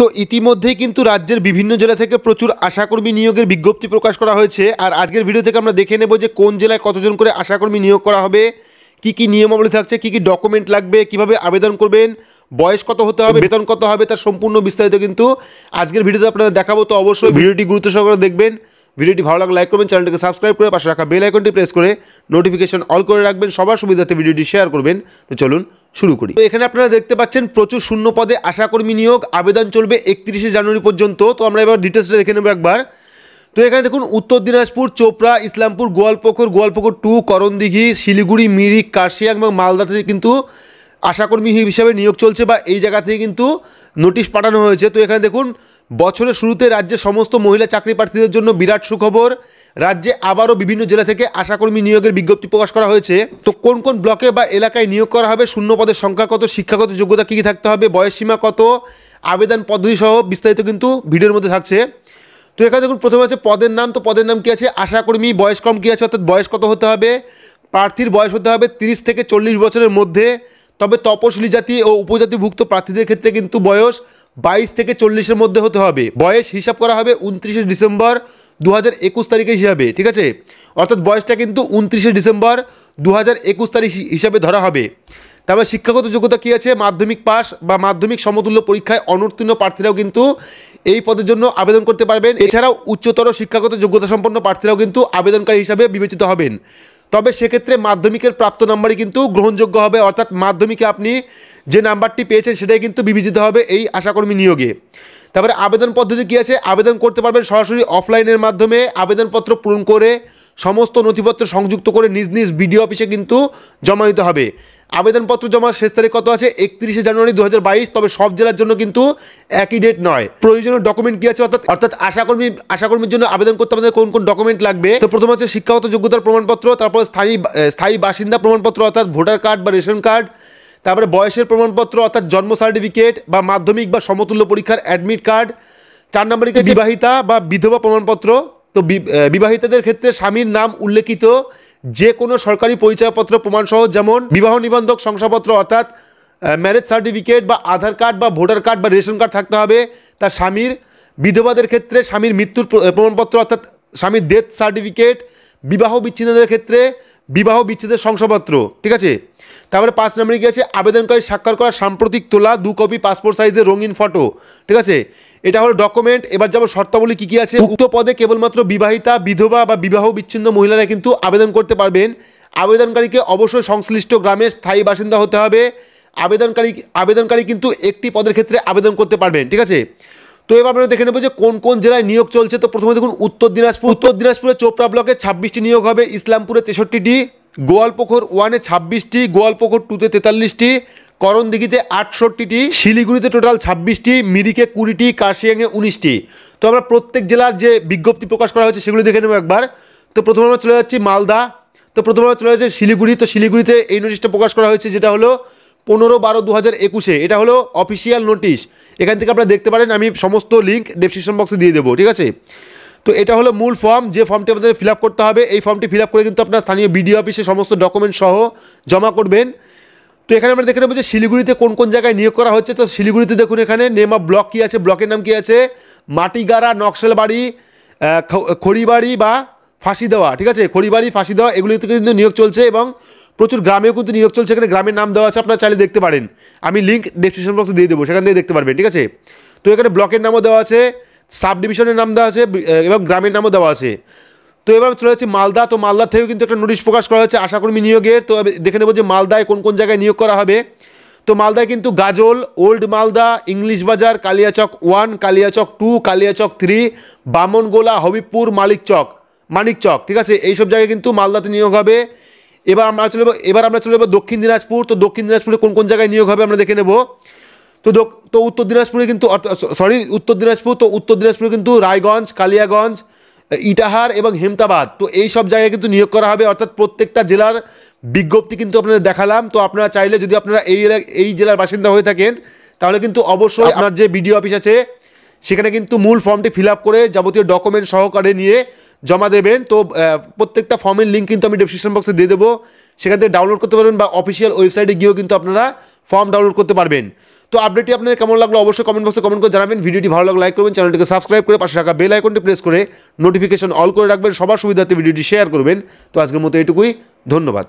তো ইতিমধ্যেই কিন্তু রাজ্যের বিভিন্ন জেলা থেকে প্রচুর আশাকর্মী নিয়োগের বিজ্ঞপ্তি প্রকাশ করা হয়েছে। আর আজকের ভিডিও থেকে আমরা দেখে নেব যে কোন জেলায় কতজন করে আশাকর্মী নিয়োগ করা হবে, কি কি নিয়মাবলী থাকছে, কি কি ডকুমেন্ট লাগবে, কিভাবে আবেদন করবেন, বয়স কত হতে হবে, বেতন কত হবে, তার সম্পূর্ণ বিস্তারিত কিন্তু আজকের ভিডিওতে আপনারা দেখাবো। তো অবশ্যই ভিডিওটি গুরুত্ব সহকারে দেখবেন। ভিডিওটি ভালো লাগলে লাইক করবেন, চ্যানেলটিকে সাবস্ক্রাইব করে পাশে রাখা বেল আইকনটি প্রেস করে নোটিফিকেশন অল করে রাখবেন, সবার সুবিধার্থে ভিডিওটি শেয়ার করবেন। তো চলুন শুরু করি। তো এখানে আপনারা দেখতে পাচ্ছেন প্রচুর শূন্য পদে আশাকর্মী নিয়োগ, আবেদন চলবে 31শে জানুয়ারি পর্যন্ত। তো আমরা এবার ডিটেলসটা দেখে নেব একবার। তো এখানে দেখুন উত্তর দিনাজপুর, চোপড়া, ইসলামপুর, গোয়ালপুকুর 2, করণদিঘি, শিলিগুড়ি, মিরিক, কার্শিয়াং এবং মালদাতে কিন্তু আশাকর্মী হিসেবে নিয়োগ চলছে বা এই জায়গা থেকে কিন্তু নোটিশ পাঠানো হয়েছে। তো এখানে দেখুন বছরের শুরুতে রাজ্যের সমস্ত মহিলা চাকরি প্রার্থীদের জন্য বিরাট সুখবর, রাজ্যে আবারও বিভিন্ন জেলা থেকে আশাকর্মী নিয়োগের বিজ্ঞপ্তি প্রকাশ করা হয়েছে। তো কোন কোন ব্লকে বা এলাকায় নিয়োগ করা হবে, শূন্য পদের সংখ্যা কত, শিক্ষাগত যোগ্যতা কী কী থাকতে হবে, বয়সসীমা কত, আবেদন পদ্ধতি সহ বিস্তারিত কিন্তু ভিডিওর মধ্যে থাকছে। তো এখানে দেখুন প্রথমে আছে পদের নাম। তো পদের নাম কী আছে, আশাকর্মী, বয়সক্রম কী আছে, অর্থাৎ বয়স কত হতে হবে, প্রার্থীর বয়স হতে হবে 30 থেকে 40 বছরের মধ্যে। তবে তপশিলি জাতি ও উপজাতিভুক্ত প্রার্থীদের ক্ষেত্রে কিন্তু বয়স 22 থেকে 40-এর মধ্যে হতে হবে। বয়স হিসাব করা হবে 29শে ডিসেম্বর 2021 তারিখে হিসাবে, ঠিক আছে। অর্থাৎ বয়সটা কিন্তু 29শে ডিসেম্বর 2021 তারিখ হিসাবে ধরা হবে। তারপরে শিক্ষাগত যোগ্যতা কী আছে, মাধ্যমিক পাস বা মাধ্যমিক সমতুল্য পরীক্ষায় অনুত্তীর্ণ প্রার্থীরাও কিন্তু এই পদের জন্য আবেদন করতে পারবেন। এছাড়াও উচ্চতর শিক্ষাগত যোগ্যতা সম্পন্ন প্রার্থীরাও কিন্তু আবেদনকারী হিসাবে বিবেচিত হবেন। তবে সেক্ষেত্রে মাধ্যমিকের প্রাপ্ত নাম্বারই কিন্তু গ্রহণযোগ্য হবে, অর্থাৎ মাধ্যমিকে আপনি যে নাম্বারটি পেয়েছেন সেটাই কিন্তু বিবেচিত হবে এই আশাকর্মী নিয়োগে। তারপরে আবেদন পদ্ধতি কী আছে, আবেদন করতে পারবেন সরাসরি অফলাইনের মাধ্যমে, আবেদনপত্র পূরণ করে সমস্ত নথিপত্র সংযুক্ত করে নিজ নিজ বিডিও অফিসে কিন্তু জমা দিতে হবে। আবেদনপত্র জমার শেষ তারিখ কত আছে, 31শে জানুয়ারি 2022। তবে সব জেলার জন্য কিন্তু একই ডেট নয়। প্রয়োজনীয় ডকুমেন্ট কী আছে, অর্থাৎ আশাকর্মীর জন্য আবেদন করতে আমাদের কোন কোন ডকুমেন্ট লাগবে। তো প্রথম হচ্ছে শিক্ষাগত যোগ্যতার প্রমাণপত্র, তারপর স্থায়ী বাসিন্দা প্রমাণপত্র অর্থাৎ ভোটার কার্ড বা রেশন কার্ড, তারপরে বয়সের প্রমাণপত্র অর্থাৎ জন্ম সার্টিফিকেট বা মাধ্যমিক বা সমতুল্য পরীক্ষার অ্যাডমিট কার্ড। 4 নম্বরে বিবাহিতা বা বিধবা প্রমাণপত্র। তো বিবাহিতাদের ক্ষেত্রে স্বামীর নাম উল্লেখিত যে কোনো সরকারি পরিচয়পত্র প্রমাণসহ, যেমন বিবাহ নিবন্ধক শংসাপত্র অর্থাৎ ম্যারেজ সার্টিফিকেট বা আধার কার্ড বা ভোটার কার্ড বা রেশন কার্ড থাকতে হবে তার স্বামীর। বিধবাদের ক্ষেত্রে স্বামীর মৃত্যুর প্রমাণপত্র অর্থাৎ স্বামীর ডেথ সার্টিফিকেট। বিবাহ বিচ্ছিন্নদের ক্ষেত্রে বিবাহ বিচ্ছেদের শংসাপত্র, ঠিক আছে। তারপরে 5 নম্বরে কী আছে, আবেদনকারী স্বাক্ষর করা সাম্প্রতিক তোলা 2 কপি পাসপোর্ট সাইজের রঙিন ফটো, ঠিক আছে। এটা হলো ডকুমেন্ট। এবার যাব শর্তাবলী কী কী আছে। উক্ত পদে কেবলমাত্র বিবাহিতা, বিধবা বা বিবাহ বিচ্ছিন্ন মহিলারা কিন্তু আবেদন করতে পারবেন। আবেদনকারীকে অবশ্যই সংশ্লিষ্ট গ্রামের স্থায়ী বাসিন্দা হতে হবে। আবেদনকারী কিন্তু একটি পদের ক্ষেত্রে আবেদন করতে পারবেন, ঠিক আছে। তো এবার আমরা দেখে নেব যে কোন কোন জেলায় নিয়োগ চলছে। তো প্রথমে দেখুন উত্তর দিনাজপুরে চোপড়া ব্লকে 26টি নিয়োগ হবে, ইসলামপুরে 63টি, গোয়ালপুকুর 1-এ 26টি, গোয়ালপুকুর 2-তে 43টি, করণদিঘিতে 68টি, শিলিগুড়িতে টোটাল 26টি, মিরিকে 20টি, কার্শিয়াংয়ে 19টি। তো আমরা প্রত্যেক জেলার যে বিজ্ঞপ্তি প্রকাশ করা হয়েছে সেগুলি দেখে নেব একবার। তো প্রথমে আমরা চলে যাচ্ছি মালদা। তো প্রথমে আমরা চলে যাচ্ছি শিলিগুড়ি। তো শিলিগুড়িতে এই নোটিশটা প্রকাশ করা হয়েছে, যেটা হলো 15/12/2021। এটা হলো অফিসিয়াল নোটিশ। এখান থেকে আপনারা দেখতে পারেন, আমি সমস্ত লিঙ্ক ডেসক্রিপশন বক্সে দিয়ে দেবো, ঠিক আছে। তো এটা হলো মূল ফর্ম, যে ফর্মটি আপনাদের ফিল আপ করতে হবে। এই ফর্মটি ফিল আপ করে কিন্তু আপনার স্থানীয় বিডিও অফিসে সমস্ত ডকুমেন্ট সহ জমা করবেন। তো এখানে আমরা দেখে নেব যে শিলিগুড়িতে কোন কোন জায়গায় নিয়োগ করা হচ্ছে। তো শিলিগুড়িতে দেখুন এখানে নেম অফ ব্লক কী আছে, ব্লকের নাম কী আছে, মাটিগাড়া, নকশালবাড়ি, খড়িবাড়ি বা ফাঁসি দেওয়া, ঠিক আছে। খড়িবাড়ি, ফাঁসি দেওয়া এগুলিতে কিন্তু নিয়োগ চলছে এবং প্রচুর গ্রামেও কিন্তু নিয়োগ চলছে। এখানে গ্রামের নাম দেওয়া আছে, আপনারা চাইলে দেখতে পারেন। আমি লিঙ্ক ডেসক্রিপশন বক্সে দিয়ে দেবো, সেখান থেকে দেখতে পারবেন, ঠিক আছে। তো এখানে ব্লকের নামও দেওয়া আছে, সাব ডিভিশনের নাম দেওয়া আছে এবং গ্রামের নামও দেওয়া আছে। তো এবার চলে যাচ্ছি মালদা। তো মালদার থেকেও কিন্তু একটা নোটিশ প্রকাশ করা হয়েছে আশাকর্মী নিয়োগের। তো দেখে নেব যে মালদায় কোন কোন জায়গায় নিয়োগ করা হবে। তো মালদায় কিন্তু গাজল, ওল্ড মালদা, ইংলিশ বাজার, কালিয়াচক 1, কালিয়াচক 2, কালিয়াচক 3, বামনগোলা, হবিবপুর, মানিকচক, ঠিক আছে। এইসব জায়গায় কিন্তু মালদাতে নিয়োগ হবে। এবার আমরা চলে যাবো দক্ষিণ দিনাজপুর। তো দক্ষিণ দিনাজপুরে কোন কোন জায়গায় নিয়োগ হবে আমরা দেখে নেব। তো উত্তর দিনাজপুরে কিন্তু উত্তর দিনাজপুরে কিন্তু রায়গঞ্জ, কালিয়াগঞ্জ, ইটাহার এবং হেমতাবাদ। তো এই সব জায়গায় কিন্তু নিয়োগ করা হবে, অর্থাৎ প্রত্যেকটা জেলার বিজ্ঞপ্তি কিন্তু আপনাদের দেখালাম। তো আপনারা চাইলে যদি আপনারা এই জেলার বাসিন্দা হয়ে থাকেন তাহলে কিন্তু অবশ্যই আপনার যে বিডিও অফিস আছে সেখানে কিন্তু মূল ফর্মটি ফিল আপ করে যাবতীয় ডকুমেন্ট সহকারে নিয়ে জমা দেবেন। তো প্রত্যেকটা ফর্মের লিঙ্ক কিন্তু আমি ডেসক্রিপশন বক্সে দিয়ে দেবো, সেখান থেকে ডাউনলোড করতে পারবেন বা অফিসিয়াল ওয়েবসাইটে গিয়েও কিন্তু আপনারা ফর্ম ডাউনলোড করতে পারবেন। তো আপডেটটি আপনাদের কেমন লাগলো অবশ্যই কমেন্ট বক্সে কমেন্ট করে জানাবেন। ভিডিওটি ভালো লাগলে লাইক করবেন, চ্যানেলটিকে সাবস্ক্রাইব করে পাশে থাকা বেল আইকনটি প্রেস করে নোটিফিকেশন অল করে রাখবেন, সবার সুবিধার্থে ভিডিওটি শেয়ার করবেন। তো আজকের মতো এটুকুই, ধন্যবাদ।